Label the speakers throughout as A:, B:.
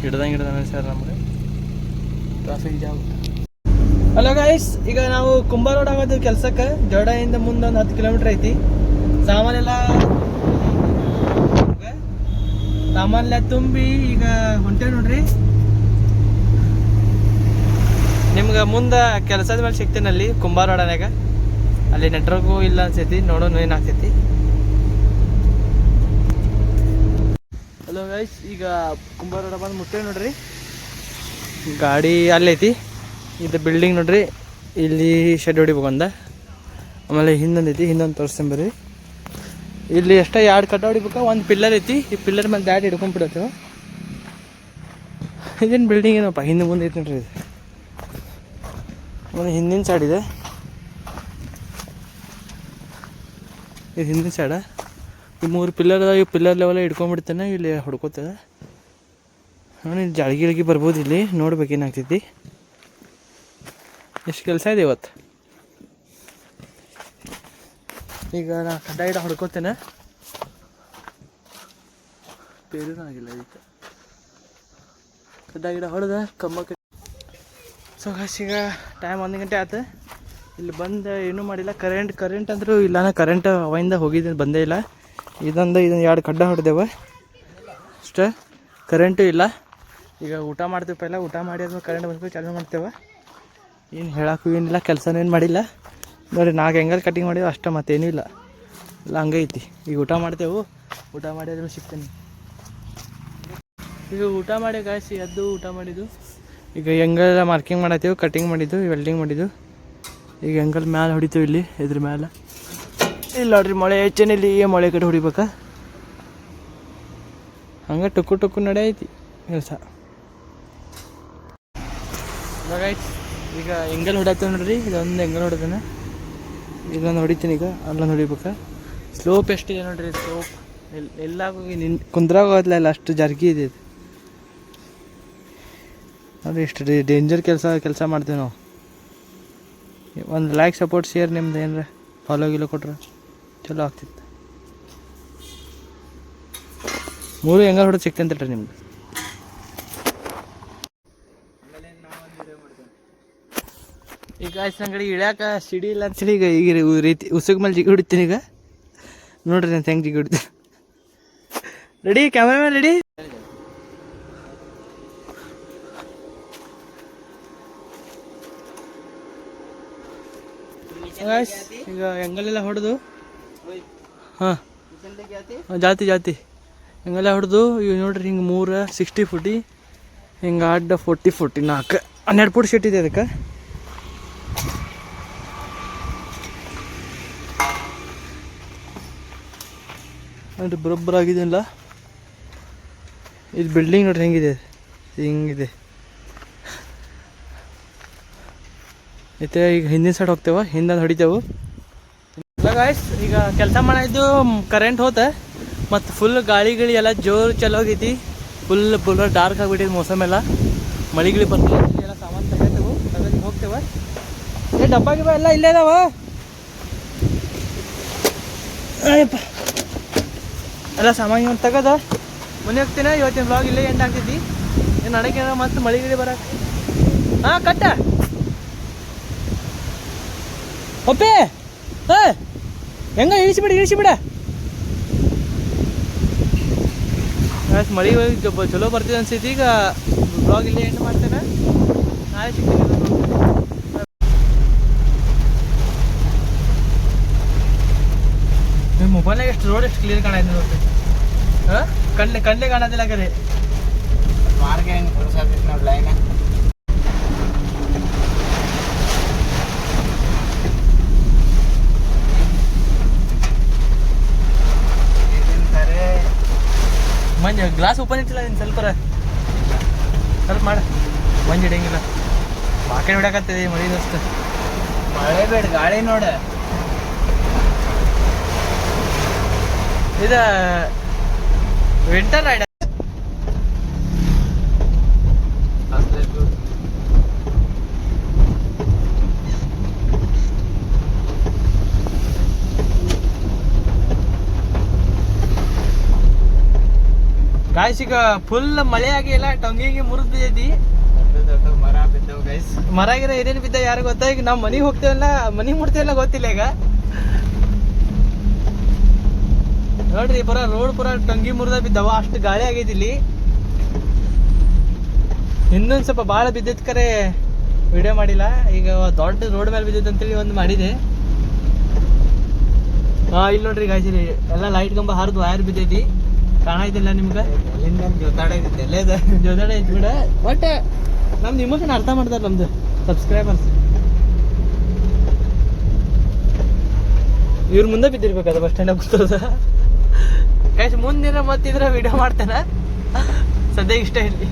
A: ಹಿಡ್ದಂಗೆ sir ನಮಗೆ traffic jam. Hello guys, ಈಗ ನಾವು ಕುಂಬ ರೋಡ್ ಆಗೋದು ಕೆಲ್ಸಕ್ಕೆ. ಜೋಡದಿಂದ ಮುಂದೆ ಒಂದು 10 ಕಿಲೋಮೀಟ್ರ್ ಐತಿ. ಸಾಮಾನೆಲ್ಲ ತುಂಬಿ ಈಗ ಹೊಂಟೇವಿ ನೋಡ್ರಿ. ನಿಮ್ಗೆ ಮುಂದೆ ಕೆಲಸದ ಮೇಲೆ ಸಿಗ್ತೀನಿ ಅಲ್ಲಿ ಕುಂಬ ರೋಡನ್ಯಾಗ. ಅಲ್ಲಿ ನೆಟ್ವರ್ಕು ಇಲ್ಲ ಅನ್ಸೈತಿ, ನೋಡೋಣ ಏನಾಗ್ತೈತಿ. ಹಲೋ ಗೈಸ್, ಈಗ ಕುಂಬ ರೋಡ ಬಂದು ಮುಟ್ಟೇವಿ ನೋಡ್ರಿ. ಗಾಡಿ ಅಲ್ಲೈತಿ. ಇದು ಬಿಲ್ಡಿಂಗ್ ನೋಡ್ರಿ, ಇಲ್ಲಿ ಶೆಡ್ ಹೊಡಿಬೇಕಂದ. ಆಮೇಲೆ ಹಿಂದೊಂದೈತಿ, ಹಿಂದೊಂದು ತೋರಿಸ್ತೀನಿ ಬರ್ರಿ. ಇಲ್ಲಿ ಎಷ್ಟ 2 ಕಟ್ಟ ಹೊಡಿಬೇಕು, ಒಂದು ಪಿಲ್ಲರ್ ಐತಿ. ಈ ಪಿಲ್ಲರ್ ಮೇಲೆ ದಾಡಿ ಹಿಡ್ಕೊಂಡ್ಬಿಡತ್ತೇವೆ. ಇದೇನು ಬಿಲ್ಡಿಂಗ್ ಏನಪ್ಪ, ಹಿಂದೆ ಮುಂದೆ ಐತಿ ನೋಡ್ರಿ. ಇದು ಆಮೇಲೆ ಹಿಂದಿನ ಸೈಡ್ ಇದೆ, ಇದು ಹಿಂದಿನ ಸೈಡ. ಈ 3 ಪಿಲ್ಲರ್ ಅದಾವ. ಈ ಪಿಲ್ಲರ್ ಲೆವೆಲ್ಲ ಹಿಡ್ಕೊಂಡ್ಬಿಡ್ತಾನೆ, ಇಲ್ಲಿ ಹೊಡ್ಕೋತದೆ ನೋಡಿ. ಜಾಳ್ಗಿ ಬರ್ಬೋದು, ಇಲ್ಲಿ ನೋಡ್ಬೇಕೇನಾಗ್ತೈತಿ. ಎಷ್ಟು ಕೆಲಸ ಇದೆ ಇವತ್ತು. ಈಗ ನಾ ಕಡ್ಡ ಗಿಡ ಹೊಡ್ಕೋತೇನೆ. ಪೇರೂ ಆಗಿಲ್ಲ ಇದಕ್ಕೆ. ಕಡ್ಡ ಗಿಡ ಹೊಡೆದ ಕಂಬ ಕಟ್ಟಿ. ಸೊ ಈಗ ಟೈಮ್ 1 ಗಂಟೆ ಆಯ್ತು. ಇಲ್ಲಿ ಬಂದು ಏನೂ ಮಾಡಿಲ್ಲ. ಕರೆಂಟ್ ಅಂದರೂ ಇಲ್ಲ. ಕರೆಂಟ್ ಅವಾಗಿಂದ ಹೋಗಿದ್ದು ಬಂದೇ ಇಲ್ಲ. ಇದೊಂದು 2 ಕಡ್ಡ ಹೊಡೆದೇವೆ ಅಷ್ಟೇ. ಕರೆಂಟು ಇಲ್ಲ. ಈಗ ಊಟ ಮಾಡ್ತೀವಿ. ಪೈಲ ಊಟ ಮಾಡಿ ಆದ್ಮೇಲೆ ಕರೆಂಟ್ ಬಂದ್ಮೇಲೆ ಚಾಲೂ ಮಾಡ್ತೇವೆ. ಏನು ಹೇಳಕ್ಕೂ ಏನಿಲ್ಲ, ಕೆಲಸನೂ ಏನು ಮಾಡಿಲ್ಲ ನೋಡಿ. 4 ಆ್ಯಂಗಲ್ ಕಟಿಂಗ್ ಮಾಡಿದ್ವಿ ಅಷ್ಟೇ, ಮತ್ತೇನೂ ಇಲ್ಲ. ಎಲ್ಲ ಹಂಗೆ ಐತಿ. ಈಗ ಊಟ ಮಾಡ್ತೇವೆ. ಊಟ ಮಾಡಿ ಆದ್ಮೇಲೆ ಸಿಗ್ತೇನೆ. ಈಗ ಊಟ ಮಾಡಿ ಗಾಯಿಸಿ ಎದ್ದು ಊಟ ಮಾಡಿದ್ದು. ಈಗ ಆ್ಯಂಗಲ್ ಮಾರ್ಕಿಂಗ್ ಮಾಡತ್ತೀವಿ, ಕಟಿಂಗ್ ಮಾಡಿದ್ದು, ವೆಲ್ಡಿಂಗ್ ಮಾಡಿದ್ದು. ಈಗ ಆ್ಯಂಗಲ್ ಮ್ಯಾಲೆ ಹೊಡಿತೀವಿ. ಇಲ್ಲಿ ಇದ್ರ ಮ್ಯಾಲೆ ಇಲ್ಲ ನೋಡ್ರಿ, ಮೊಳೆ ಹೆಚ್ಚೇನಿಲ್ಲ. ಈ ಮೊಳೆ ಕಡೆ ಹೊಡಿಬೇಕಾ. ಹಂಗೆ ಟುಕ್ಕು ನಡೆಯೈತಿ ಕೆಲಸ. ಈಗ ಆ್ಯಂಗಲ್ ಹೊಡ್ಯಾತೀವಿ ನೋಡ್ರಿ. ಇದೊಂದು ಆ್ಯಂಗಲ್ ಹೊಡೆದೇನೆ, ಇಲ್ಲೊಂದು ಹೊಡಿತೀನಿ. ಈಗ ಅಲ್ಲೊಂದು ಹೊಡಿಬೇಕಾ. ಸ್ಲೋಪ್ ಎಷ್ಟಿದೆ ನೋಡ್ರಿ. ಸ್ಲೋಪ್ ಎಲ್ಲ ಕುಂದ್ರಾಗೋದಿಲ್ಲ, ಇಲ್ಲ ಅಷ್ಟು ಜರ್ಗಿ ಇದೆ ಇದು ನೋಡಿ. ಎಷ್ಟು ಡೇಂಜರ್ ಕೆಲಸ ಮಾಡ್ತೀವಿ ನಾವು. 1 ಲೈಕ್ ಸಪೋರ್ಟ್ ಶೇರ್ ನಿಮ್ದು ಏನಾರ ಫಾಲೋ ಗಿಲೋ ಕೊಟ್ರೆ ಚಲೋ ಆಗ್ತಿತ್ತು. 3 ಆ್ಯಂಗಲ್ ಹೊಡೆದು ಸಿಕ್ತಂತೇಳ್ರಿ ನಿಮ್ದು. ಈಗ ಸಂಗಡಿ ಇಳ್ಯಾಕ ಸಿಡಿ ಇಲ್ಲ ಅಂತೇಳಿ ಈಗ ರೀತಿ ಉಸುಗ್ ಮೇಲೆ ಜಿಗಿ ಹೊಡಿತೀನಿ. ಈಗ ನೋಡ್ರಿ ನಾನು ಹೆಂಗೆ ಜಿಗಿ ಹೊಡಿತೀನಿ. Ready cameraman ready. ಈಗ ಹೆಂಗಲೆಲ್ಲ ಹೊಡೆದು ಹಾಂ ಜಾತಿ ಹೆಂಗೆಲ್ಲ ಹೊಡೆದು ಇವು ನೋಡ್ರಿ. ಹಿಂಗೆ 3 60 ಫುಟಿ, ಹಿಂಗೆ ಅಡ್ಡ 40 ಫುಟಿ, 4 12 ಫುಟ್ ಶೀಟ್ ಇದೆ ಅದಕ್ಕೆ. ನೋಡ್ರಿ ಬರೋಬ್ಬರ ಆಗಿದೆಯಲ್ಲ. ಇದು ಬಿಲ್ಡಿಂಗ್ ನೋಡ್ರಿ ಹೆಂಗಿದೆ, ಹಿಂಗಿದೆ ಐತೆ. ಈಗ ಹಿಂದಿನ ಸೈಡ್ ಹೋಗ್ತೇವೆ, ಹಿಂದೆ ಹೊಡಿತೇವೆ. ಗಾಯ್ಸ್, ಈಗ ಕೆಲಸ ಮಾಡಿದ್ದು ಕರೆಂಟ್ ಹೋತ ಮತ್ತು ಫುಲ್ ಗಾಳಿ ಎಲ್ಲ ಜೋರು ಚಲೋ ಹೋಗೈತಿ. ಫುಲ್ ಡಾರ್ಕ್ ಆಗಿಬಿಟ್ಟಿದೆ ಮೋಸಮ್ ಎಲ್ಲ. ಮಳಿಗಿಳಿ ಬರ್ತದೆ. ಎಲ್ಲ ಸಾಮಾನು ತೆಗೆದು ಹೋಗ್ತೇವೆ. ಡಬ್ಬ ಗಿಬ್ಬ ಎಲ್ಲ ಇಲ್ಲೇ ಅದಾವ. ಅಯ್ಯಪ್ಪ, ಎಲ್ಲ ಸಾಮಾನು ತೆಗೆದ ಮನೆ ಹೋಗ್ತೇನೆ. ಇವತ್ತಿನ ಬ್ಲಾಗ್ ಇಲ್ಲೇ ಎಂಡ್ ಆಗ್ತೈತಿ. ಏನು ಅಡಕೆ ಮತ್ತು ಮಳಿಗಿಳಿ ಬರಕ್ಕೆ. ಹಾಂ ಕಟ್ಟ ಒಪ್ಪೆ. ಹೆಂಗ ಇಳಿಸಿಬಿಡ. ಮಳಿ ಚಲೋ ಬರ್ತಿದೆ ಅನ್ಸೈತಿ. ಈಗ ಬ್ಲಾಗ್ ಇಲ್ಲೇ ಎಂಡ್ ಮಾಡ್ತೇನೆ. ನಾಳೆ ಸಿಗ್ತೀನಿ. ನಿಮ್ಮ ಮೊಬೈಲ್ನಾಗ ಎಷ್ಟು ರೋಡ್ ಎಷ್ಟು ಕ್ಲಿಯರ್ ಕಾಣೈತಿ ನೋಡ್ರಿ. ಹಾಂ ಕಣ್ಲೆ ಕಾಣೋದಿಲ್ಲ ಕರೆ. ಮಾರ್ಗ ಹೆಂಗೆ ತೋರಿಸತೈತಿ ನೋಡಿ ಲೈನ. ಮಂಜು ಗ್ಲಾಸ್ ಓಪನ್ ಇಟ್ಟಿಲ್ಲ ನೀನು ಸ್ವಲ್ಪ ಮಾಡ. ಮಂಜು ಹಿಡಿಯಂಗಿಲ್ಲ. ಬಾಕಿ ಹೊಡ್ಯಾಕತ್ತದ ಮಳಿ ದೋಸ್ತ. ಮಳೆ ಬೇಡ, ಗಾಳಿ ನೋಡ. ಇದು ವಿಂಟರ್ ರೈಡ್. ಗಾಯ್ಸ್ ಈಗ ಫುಲ್ ಮಳೆ ಆಗಿ ಎಲ್ಲ ಟೊಂಗಿಗೆ ಮುರಿದ್ ಬಿದ್ದೈತಿ.
B: ದೊಡ್ಡ ಮರ ಬಿದ್ದವು ಗೈಸ್.
A: ಮರ ಗಿರ ಏನೇನು ಬಿದ್ದ ಯಾರು ಗೊತ್ತಾ. ಈಗ ನಾವು ಮನೆಗೆ ಹೋಗ್ತೇವಲ್ಲ, ಮನೆಗೆ ಮುಡ್ತೇವಲ್ಲ ಗೊತ್ತಿಲ್ಲ ಈಗ. ನೋಡ್ರಿ ಪೂರ ರೋಡ್ ಪೂರ ಟೊಂಗಿ ಮುರಿದ ಬಿದ್ದವ, ಅಷ್ಟು ಗಾಳಿ ಆಗೈತಿ ಇಲ್ಲಿ. ಇನ್ನೊಂದು ಸ್ವಲ್ಪ ಭಾಳ ಬಿದ್ದೈತಿ ಕರೆ ವಿಡಿಯೋ ಮಾಡಿಲ್ಲ. ಈಗ ದೊಡ್ಡ ರೋಡ್ ಮೇಲೆ ಬಿದ್ದೈತೆ ಅಂತೇಳಿ ಒಂದು ಮಾಡಿದೆ. ಇಲ್ಲಿ ನೋಡ್ರಿ ಗಾಯ್ಸ್, ಎಲ್ಲ ಲೈಟ್ ಕಂಬ ಹರಿದು ವೈರ್ ಬಿದ್ದೈತಿ, ಕಾಣೈತಿಲ್ಲ ನಿಮ್ಗೆ. ಜೋದಾಡ ಐತಿ ಬಿಡ. ಬಟ್ ನಮ್ದು ಇಮೋಷನ್ ಅರ್ಥ ಮಾಡ್ತಾರೆ ನಮ್ದು ಸಬ್ಸ್ಕ್ರೈಬರ್ಸ್. ಇವ್ರ ಮುಂದೆ ಬಿದ್ದಿರ್ಬೇಕದ ಬಸ್ ಸ್ಟ್ಯಾಂಡ್ ಕೂತದ. ಗಾಯ್ಸ್ ಮುಂದಿನ ಮತ್ತಿದ್ರೆ ವಿಡಿಯೋ ಮಾಡ್ತೇನೆ, ಸದ್ಯ ಇಷ್ಟ ಇರಲಿ.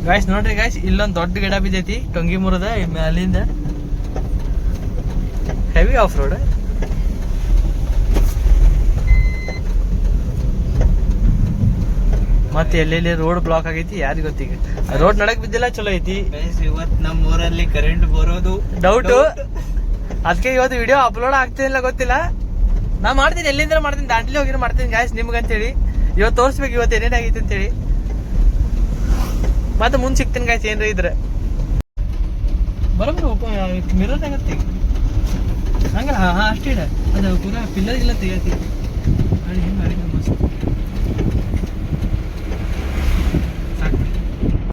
A: ಗಾಯ್ಸ್ ನೋಡ್ರಿ ಗಾಯ್ಸ್, ಇಲ್ಲೊಂದು ದೊಡ್ಡ ಗಿಡ ಬಿದ್ದೈತಿ ಟೊಂಗಿ ಮುರದ ಅಲ್ಲಿಂದ. Heavy of road. ಮತ್ತೆ ಎಲ್ಲೆಲ್ಲಿ ರೋಡ್ ಬ್ಲಾಕ್ ಆಗೈತಿ ಯಾರಿಗೆ ಗೊತ್ತೀಗ. ರೋಡ್ ನಡಕ್ ಬಿದ್ದಿಲ್ಲ, ಚಲೋ ಐತಿ.
B: ಇವತ್ತು ನಮ್ಮ ಊರಲ್ಲಿ ಕರೆಂಟ್ ಬರೋದು
A: ಡೌಟು. ಅದಕ್ಕೆ ಇವತ್ತು ವಿಡಿಯೋ ಅಪ್ಲೋಡ್ ಆಗ್ತಿಲ್ಲ ಗೊತ್ತಿಲ್ಲ. ನಾ ಮಾಡ್ತೀನಿ, ಎಲ್ಲಿಂದ ಮಾಡ್ತೀನಿ, ದಾಂಡ್ಲಿ ಹೋಗಿರೋ ಮಾಡ್ತೀನಿ ಗಾಯ್ಸ್ ನಿಮ್ಗಂತೇಳಿ. ಇವತ್ತು ತೋರಿಸ್ಬೇಕು ಇವತ್ತು ಏನೇನಾಗೈತಿ ಅಂತೇಳಿ. ಮತ್ತೆ ಮುಂದೆ ಸಿಗ್ತೀನಿ ಗಾಯ್ಸ್ ಏನ್ರ ಇದ್ರೆ. ಬರೋಬ್ಬರ ಮಿರರ್ ಆಗತ್ತೆ ಹಂಗಲ್ಲ. ಅಷ್ಟೇ ಅದು ಪೂರಾ ಪಿಲ್ಲರ್ ಇಲ್ಲ ತೆಗಿಯತಿ.